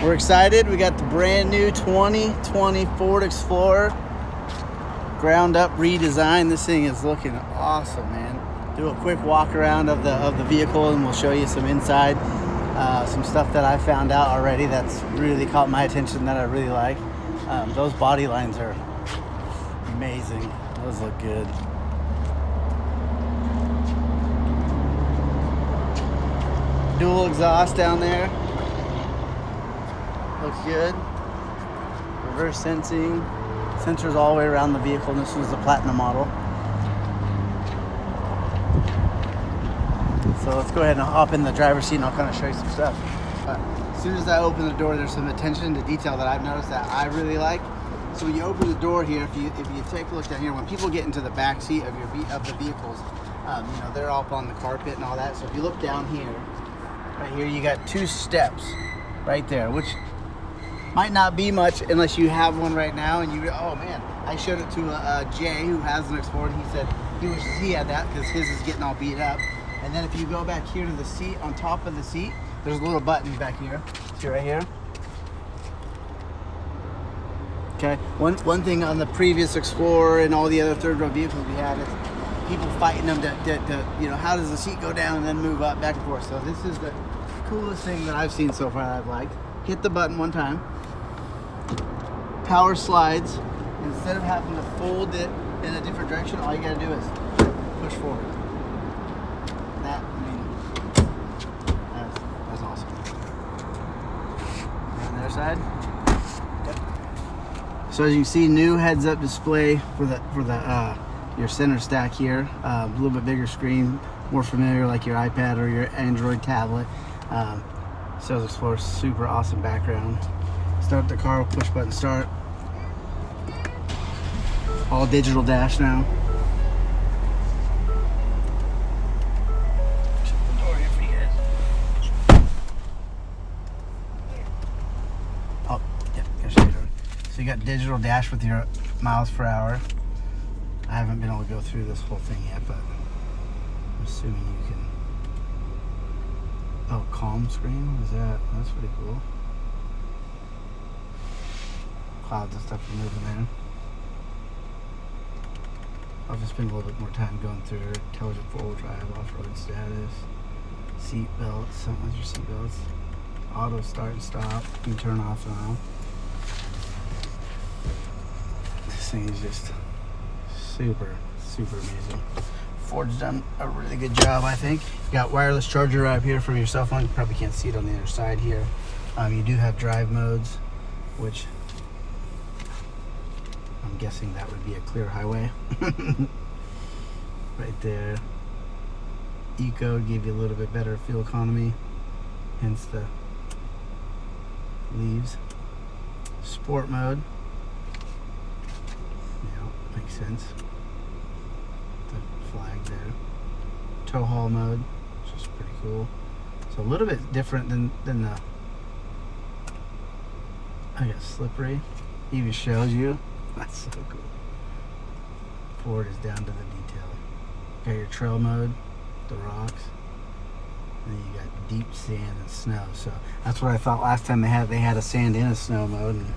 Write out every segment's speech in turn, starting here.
We're excited. We got the brand new 2020 Ford Explorer, ground up redesign. This thing is looking awesome, man. Do a quick walk around of the vehicle, and we'll show you some inside, some stuff that I found out already that's really caught my attention that I really like. Those body lines are amazing. Those look good. Dual exhaust down there. Looks good. Reverse sensing. Sensors all the way around the vehicle, and this was the Platinum model. So let's go ahead and hop in the driver's seat and I'll kind of show you some stuff. As soon as I open the door, there's some attention to detail that I've noticed that I really like. So when you open the door here, if you take a look down here, when people get into the back seat of the vehicles, you know, they're up on the carpet and all that. So if you look down here, right here, you got 2 steps right there, which might not be much unless you have one right now. And oh man, I showed it to Jay, who has an Explorer. And he said he had that because his is getting all beat up. And then if you go back here to the seat, on top of the seat, there's a little button back here. See right here? Okay. One thing on the previous Explorer and all the other third-row vehicles we had is people fighting them to you know, how does the seat go down and then move up back and forth. So this is the coolest thing that I've seen so far that I've liked. Hit the button one time. Power slides. Instead of having to fold it in a different direction, all you gotta do is push forward. That, I mean, that's awesome. On the other side. Yep. So as you can see, new heads-up display for the your center stack here. A little bit bigger screen, more familiar like your iPad or your Android tablet. Sales Explorer, super awesome background. Start the car, push button start. All digital dash now. Shut the door here for you guys. Oh, yeah, here's your door. So you got digital dash with your miles per hour. I haven't been able to go through this whole thing yet, but I'm assuming you can. Oh, calm screen? What is that? That's pretty cool. Clouds and stuff are moving there. I'll just spend a little bit more time going through it. Intelligent four-wheel drive, off-road status, seat belts, something with your seat belts, auto start and stop, you can turn off and on. This thing is just super, super amazing. Ford's done a really good job, I think. You got wireless charger right up here from your cell phone. You probably can't see it on the other side here. You do have drive modes, which I'm guessing that would be a clear highway. Right there. Eco give you a little bit better fuel economy, hence the leaves. Sport mode. Yeah, makes sense. The flag there. Tow haul mode, which is pretty cool. So a little bit different than the, I guess, slippery. Even shows you. That's so cool. Ford is down to the detail. Got your trail mode, the rocks, and then you got deep sand and snow. So that's what I thought last time they had a sand and a snow mode, and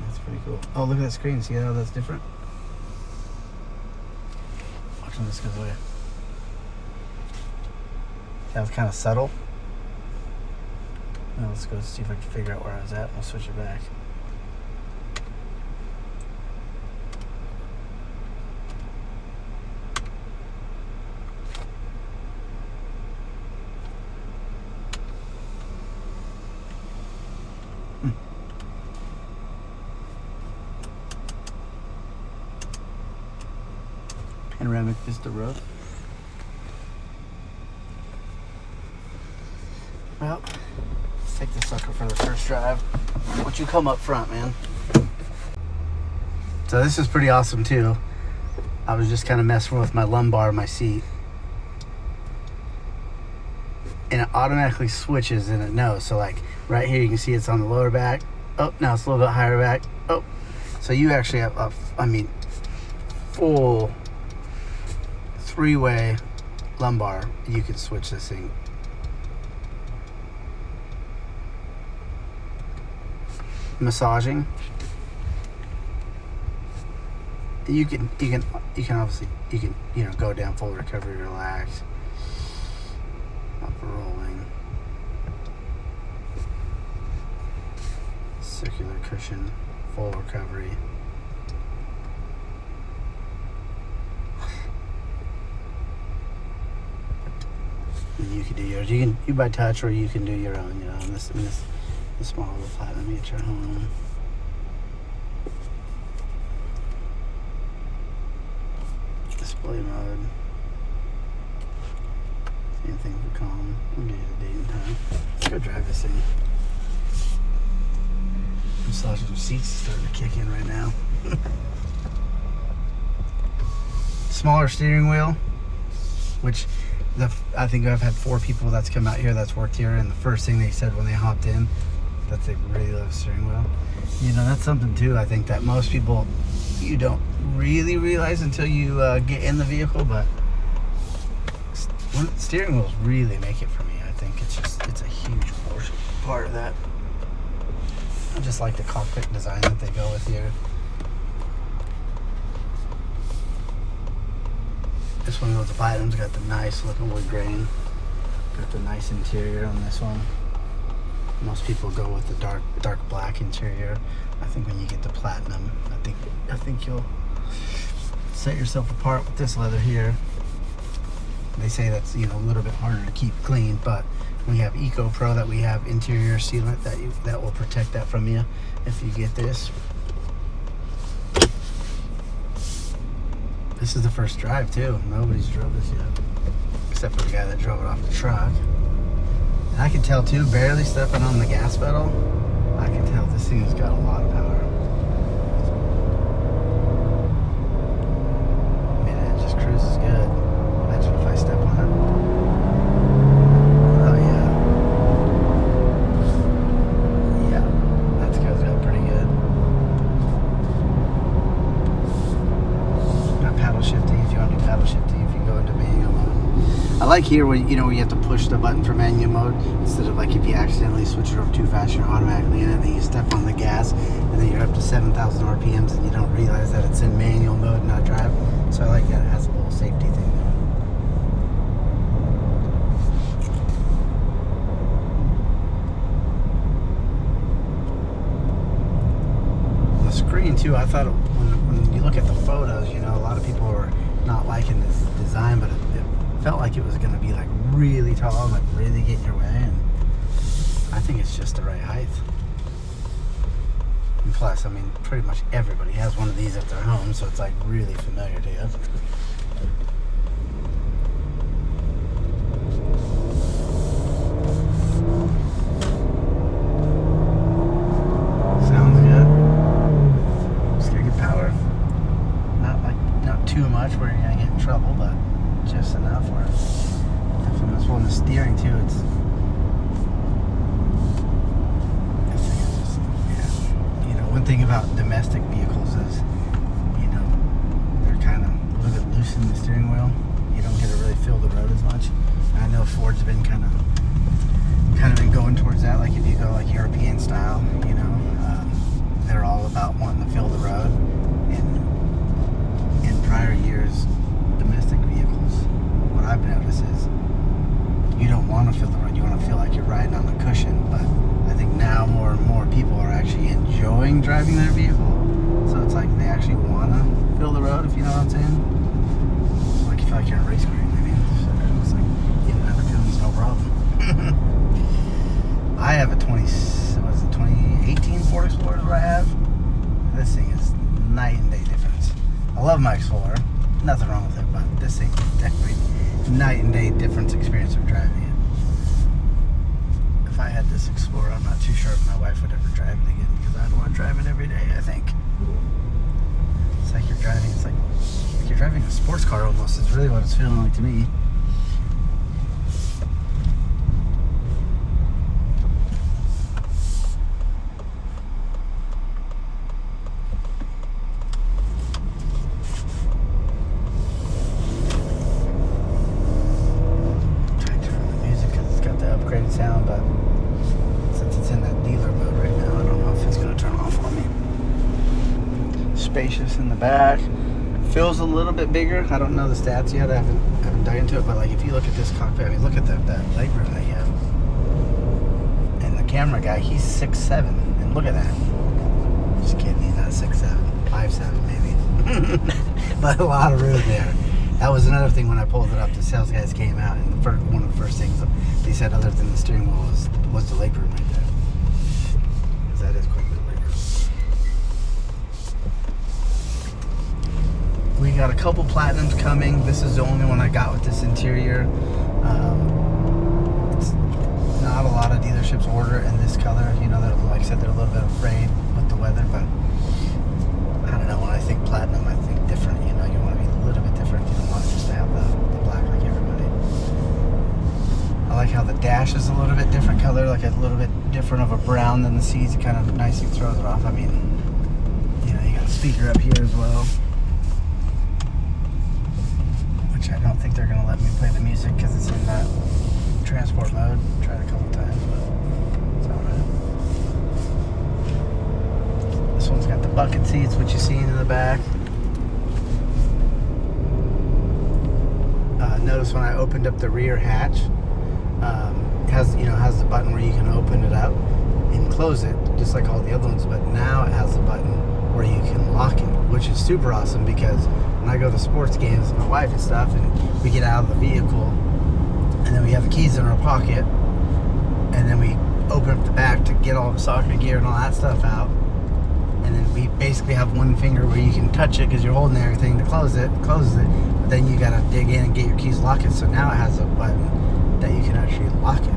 that's pretty cool. Oh, look at that screen. See how that's different? Watch when this goes away. That was kind of subtle. Now let's go see if I can figure out where I was at. We'll switch it back. Panoramic vista roof. Well, let's take this sucker for the first drive. Why don't you come up front, man? So this is pretty awesome too. I was just kind of messing with my lumbar in my seat, and it automatically switches and it knows. So like right here you can see it's on the lower back. Oh, now it's a little bit higher back. Oh, so you actually have full 3-way lumbar, you can switch this thing. Massaging. You can obviously go down, full recovery, relax, upper rolling, circular cushion, full recovery. And you can do yours. You by touch, or you can do your own. In this small little flat. Let me get your home. Display mode. Same thing for calm. I'll give you the date and time. Let's go drive this thing. Massaging seats is starting to kick in right now. Smaller steering wheel, which I think I've had 4 people that's come out here that's worked here, and the first thing they said when they hopped in, that they really love steering wheel. That's something too, I think, that most people, you don't really realize until you get in the vehicle, but steering wheels really make it for me. I think it's a huge part of that. I just like the cockpit design that they go with here. This one goes to Platinum's got the nice looking wood grain. Got the nice interior on this one. Most people go with the dark black interior. I think when you get the Platinum, I think you'll set yourself apart with this leather here. They say that's a little bit harder to keep clean, but we have Eco Pro that we have interior sealant that will protect that from you if you get this. This is the first drive too. Nobody's drove this yet, except for the guy that drove it off the truck. And I can tell too, barely stepping on the gas pedal, I can tell this thing has got a lot of power. I mean, it just cruises good. Imagine if I step on it. Oh yeah. Yeah, that goes up pretty good. Not paddle shifting if you want to do paddle shifting if you go into manual mode. I like here where you have to push the button for manual mode instead of like if you accidentally switch it over too fast, you're automatically in it, and then you step on the gas and then you're up to 7,000 RPMs and you don't realize that it's in manual mode, not drive. So I like that it has a little safety thing there. The screen too, I thought when you look at the photos, a lot of people were not liking this design, but it felt like it was going to be like really tall, like really get in your way, and I think it's just the right height. And plus, I mean, pretty much everybody has one of these at their home, so it's like really familiar to you. Sounds good. Just got good power. Not too much where you're going to get in trouble, but just enough where definitely was pulling the steering too. This thing is just, one thing about domestic vehicles is, they're kind of a little bit loose in the steering wheel. You don't get to really feel the road as much. And I know Ford's been kind of been going towards that. Like if you go like European style, they're all about wanting to feel the road. And in prior years, domestic vehicles, what I've noticed is you don't want to feel the road. You want to feel like you're riding on a cushion. But I think now more and more people are actually enjoying driving their vehicle. So it's like they actually want to feel the road, if you know what I'm saying. It's like you feel like you're in a race car. It's like getting under feelings no problem. I have a 2018 Ford Explorer is what I have. This thing is night and day difference. I love my Explorer. Nothing wrong with it, but this thing is definitely night and day difference experience of driving it. If I had this Explorer, I'm not too sure if my wife would ever drive it again because I'd want to drive it every day, I think. It's like you're driving a sports car almost, is really what it's feeling like to me. spacious in the back. Feels a little bit bigger. I don't know the stats yet. I haven't dug into it, but like if you look at this cockpit, I mean, look at that legroom that you have. And the camera guy, he's 6'7", and look at that. Just kidding, he's not 6'7", 5'7" maybe. But a lot of room there. That was another thing when I pulled it up. The sales guys came out, and one of the first things they said, other than the steering wheel, was the legroom right there. Because that is quite a bit of legroom. We got a couple Platinums coming. This is the only one I got with this interior. It's not a lot of dealerships order in this color. You know, like I said, they're a little bit afraid with the weather, but I don't know. When I think Platinum, I think different. You know, you want to be a little bit different. You don't want just to have the black like everybody. I like how the dash is a little bit different color, like a little bit different of a brown than the seats. It kind of nicely throws it off. I mean, you know, you got a speaker up here as well. I don't think they're going to let me play the music because it's in that transport mode. Tried a couple times, but it's alright. This one's got the bucket seats, which you see in the back. Notice when I opened up the rear hatch, it has the button where you can open it up and close it, just like all the other ones. But now it has the button where you can lock it, which is super awesome because when I go to sports games with my wife and stuff, and we get out of the vehicle, and then we have the keys in our pocket, and then we open up the back to get all the soccer gear and all that stuff out, and then we basically have one finger where you can touch it because you're holding everything to closes it, but then you gotta dig in and get your keys lock it. So now it has a button that you can actually lock it,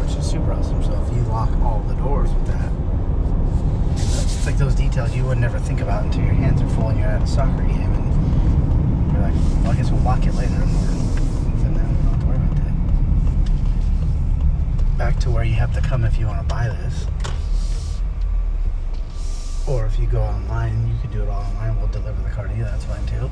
which is super awesome. So if you lock all the doors with that, it's like those details you would never think about until your hands are full and you're at a soccer game, and you're like, well, I guess we'll lock it later. And then we don't have to worry about that. Back to where you have to come if you want to buy this. Or if you go online, you can do it all online. We'll deliver the car to you. That's fine too.